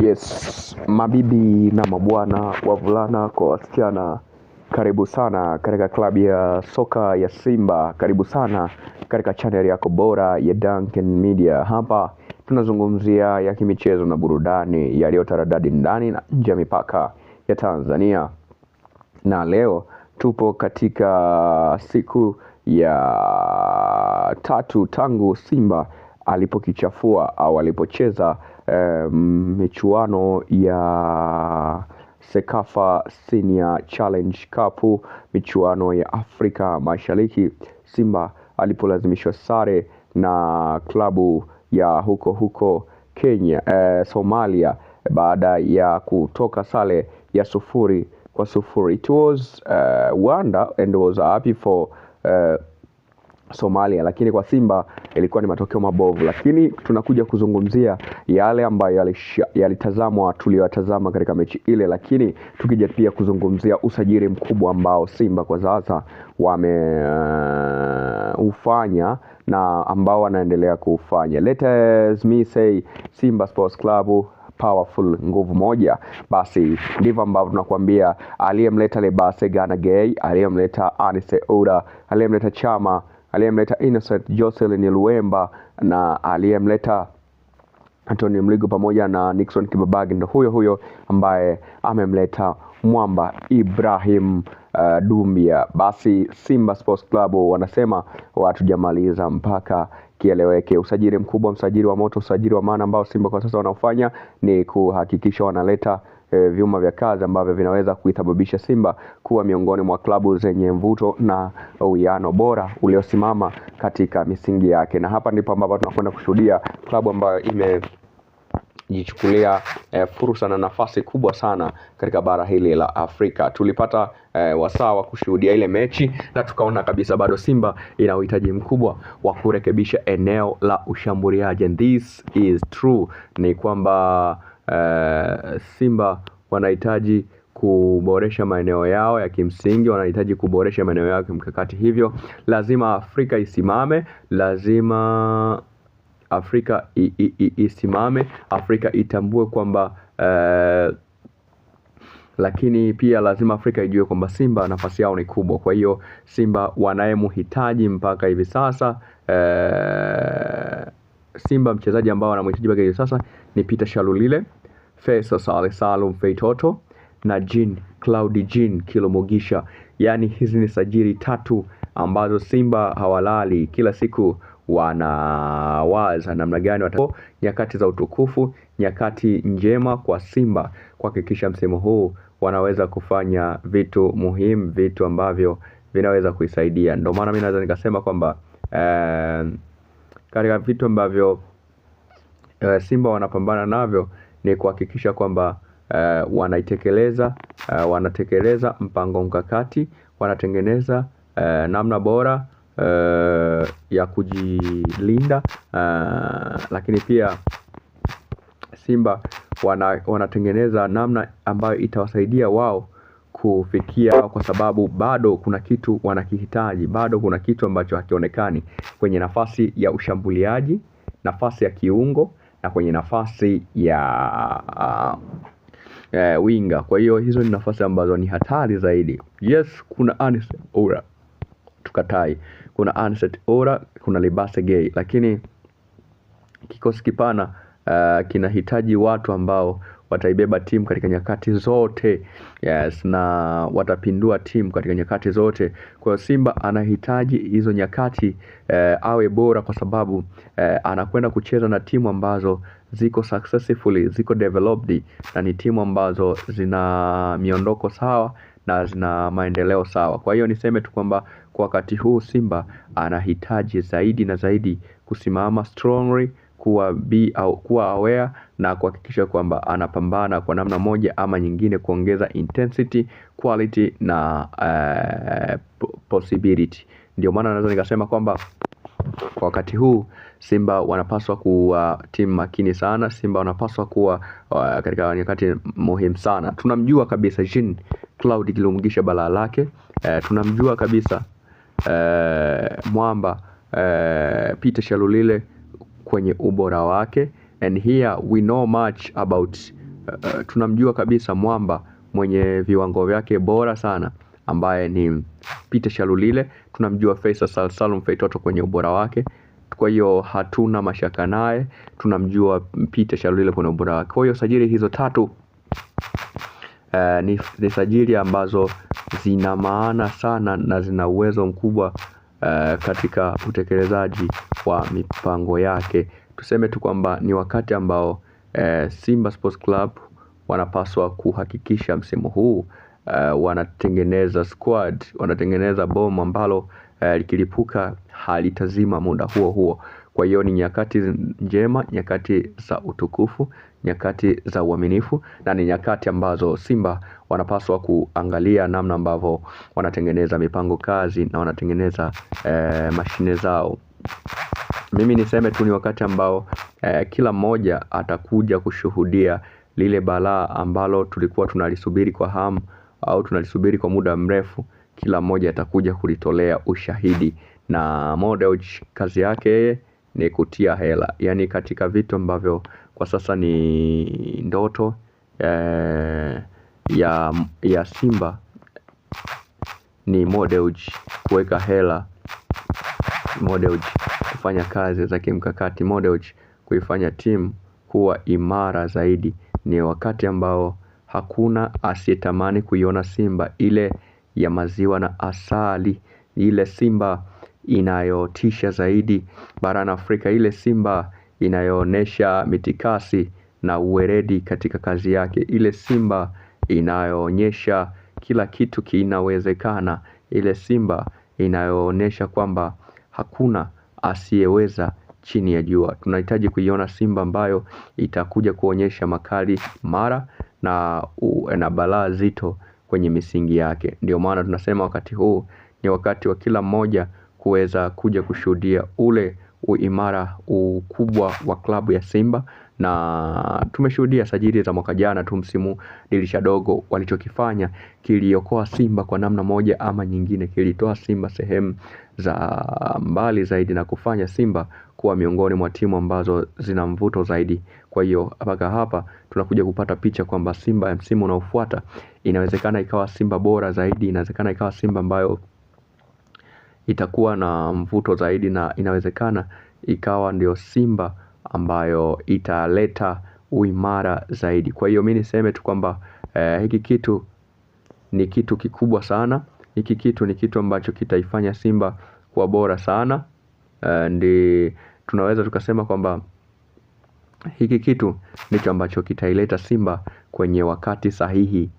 Yes, mabibi na mabwana, wavulana kwa wasichana, karibu sana katika klabu ya soka ya Simba. Karibu sana katika channel yako bora ya Duncan Media. Hapa tunazungumzia ya kimichezo na burudani yaliyotaradadi ndani na nje ya mipaka ya Tanzania. Na leo tupo katika siku ya 3 tangu Simba alipokichafua au alipocheza michuano ya Sekafa Senior Challenge Cup, michuano ya Afrika Mashariki. Simba alipolazimishwa sare na klabu ya huko Kenya, Somalia, baada ya kutoka sare ya 0-0. It was wonder and was happy for Somalia, lakini kwa Simba ilikuwa ni matokeo mabovu. Lakini tunakuja kuzungumzia yale ambayo yalitazamwa, tuliyotazama katika mechi ile, lakini tukija pia kuzungumzia usajili mkubwa ambao Simba kwa sasa wameufanya na ambao wanaendelea kufanya. Let me say Simba Sports Club powerful, nguvu moja. Basi ndivyo ambavyo tunakuambia, aliyemleta Lebase Gana Gay, aliyemleta Anise Oura, aliyemleta Chama, aliyemleta Innocent Jocelyn Luemba na aliyemleta Anthony Mligo pamoja na Nixon Kibabagi, ndo huyo ambaye amemleta Mwamba Ibrahim Dumbia. Basi Simba Sports Club wanasema watujamaliza mpaka kieleweke. Usajili mkubwa, msajili wa moto, usajili wa maana ambao Simba kwa sasa wanaofanya ni kuhakikisha wanaleta vyuma vya kazi ambavyo vinaweza kuisababisha Simba kuwa miongoni mwa klabu zenye mvuto na uwiano bora uliosimama katika misingi yake. Na hapa ndipo ambapo tunakwenda kushuhudia klabu ambayo imejichukulia fursa na nafasi kubwa sana katika bara hili la Afrika. Tulipata wasaa wa kushuhudia ile mechi na tukaona kabisa bado Simba ina uhitaji mkubwa wa kurekebisha eneo la ushambuliaji. And this is true, ni kwamba Simba wanahitaji kuboresha maeneo yao ya kimsingi, wanahitaji kuboresha maeneo yao ya kimkakati. Hivyo lazima Afrika isimame, lazima Afrika isimame, Afrika itambue kwamba lakini pia lazima Afrika ijue kwamba Simba nafasi yao ni kubwa. Kwa hiyo Simba wanayemhitaji mpaka hivi sasa, Simba mchezaji ambao wanamhitaji mpaka hivi sasa ni Peter Shalulile, Faisal Salum Feitoto na Jean Kilomogisha. Yani hizi ni sajili 3 ambazo Simba hawalali, kila siku wanawaza namna gani nyakati za utukufu, nyakati njema kwa Simba kuhakikisha msimu huu wanaweza kufanya vitu muhimu, vitu ambavyo vinaweza kuisaidia. Ndio maana mimi naweza nikasema kwamba katika vitu ambavyo Simba wanapambana navyo ni kuhakikisha kwamba wanatekeleza mpango mkakati, wanatengeneza namna bora ya kujilinda, lakini pia Simba wanatengeneza namna ambayo itawasaidia wao kufikia, kwa sababu bado kuna kitu wanakihitaji, bado kuna kitu ambacho hakionekani kwenye nafasi ya ushambuliaji, nafasi ya kiungo na kwenye nafasi ya winga. Kwa hiyo hizo ni nafasi ambazo ni hatari zaidi. Yes, kuna Anise Oura, tukatai, kuna Anise Oura, kuna Lebase Gay, lakini kikosi kipana kinahitaji watu ambao wataibeba timu katika nyakati zote. Yes, na watapindua timu katika nyakati zote. Kwa hiyo Simba anahitaji hizo nyakati awe bora, kwa sababu anakwenda kucheza na timu ambazo ziko successfully, ziko developed, na ni timu ambazo zina miondoko sawa na zina maendeleo sawa. Kwa hiyo niseme tu kwamba kwa wakati huu Simba anahitaji zaidi na zaidi kusimama strongly, kuwa aware na kuhakikisha kwamba anapambana kwa namna moja ama nyingine kuongeza intensity, quality na possibility. Ndio maana naweza nikasema kwamba kwa wakati huu Simba wanapaswa kuwa timu makini sana. Simba wanapaswa kuwa katika nyakati muhimu sana. Tunamjua kabisa Jean Claude Kilomugisha balaa lake, tunamjua kabisa Mwamba Peter Shalulile kwenye ubora wake, and here we know much about tunamjua kabisa mwamba mwenye viwango vyake bora sana ambaye ni Peter Shalulile. Tunamjua Faisal Salum Feitoto kwenye ubora wake, kwa hiyo hatuna mashaka naye. Tunamjua Peter Shalulile kwenye ubora wake. Kwa hiyo sajili hizo tatu ni sajili ambazo zina maana sana na zina uwezo mkubwa katika utekelezaji wa mipango yake. Tuseme tu kwamba ni wakati ambao Simba Sports Club wanapaswa kuhakikisha msimu huu wanatengeneza squad, wanatengeneza bomu ambalo likilipuka halitazima muda huo huo. Kwa hiyo ni nyakati njema, nyakati za utukufu, nyakati za uaminifu, na ni nyakati ambazo Simba wanapaswa kuangalia namna ambavyo wanatengeneza mipango kazi na wanatengeneza mashine zao. Mimi niseme tu ni wakati ambao kila mmoja atakuja kushuhudia lile balaa ambalo tulikuwa tunalisubiri kwa hamu au tunalisubiri kwa muda mrefu. Kila mmoja atakuja kulitolea ushahidi, na Mo Dewji kazi yake ni kutia hela. Yani katika vitu ambavyo kwa sasa ni ndoto ya Simba ni Mo Dewji kuweka hela, Mo Dewji kufanya kazi za kimkakati, Mo Dewji kuifanya timu kuwa imara zaidi. Ni wakati ambao hakuna asiyetamani kuiona Simba ile ya maziwa na asali, ile Simba inayotisha zaidi barani Afrika, ile Simba inayoonesha mitikasi na uweredi katika kazi yake, ile Simba inayoonyesha kila kitu kinawezekana, ile Simba inayoonesha kwamba hakuna asiyeweza chini ya jua. Tunahitaji kuiona Simba ambayo itakuja kuonyesha makali mara na balaa zito kwenye misingi yake. Ndio maana tunasema wakati huu ni wakati wa kila mmoja kuweza kuja kushuhudia ule uimara, ukubwa wa klabu ya Simba. Na tumeshuhudia sajili za mwaka jana tu, msimu dirisha dogo, walichokifanya kiliokoa Simba kwa namna moja ama nyingine, kilitoa Simba sehemu za mbali zaidi na kufanya Simba kuwa miongoni mwa timu ambazo zina mvuto zaidi. Kwa hiyo mpaka hapa tunakuja kupata picha kwamba Simba ya msimu unaofuata inawezekana ikawa Simba bora zaidi, inawezekana ikawa Simba ambayo itakuwa na mvuto zaidi, na inawezekana ikawa ndio Simba ambayo italeta uimara zaidi. Kwa hiyo mimi niseme tu kwamba hiki kitu ni kitu kikubwa sana. Hiki kitu ni kitu ambacho kitaifanya Simba kuwa bora sana. Ndi tunaweza tukasema kwamba hiki kitu ndicho ambacho kitaileta Simba kwenye wakati sahihi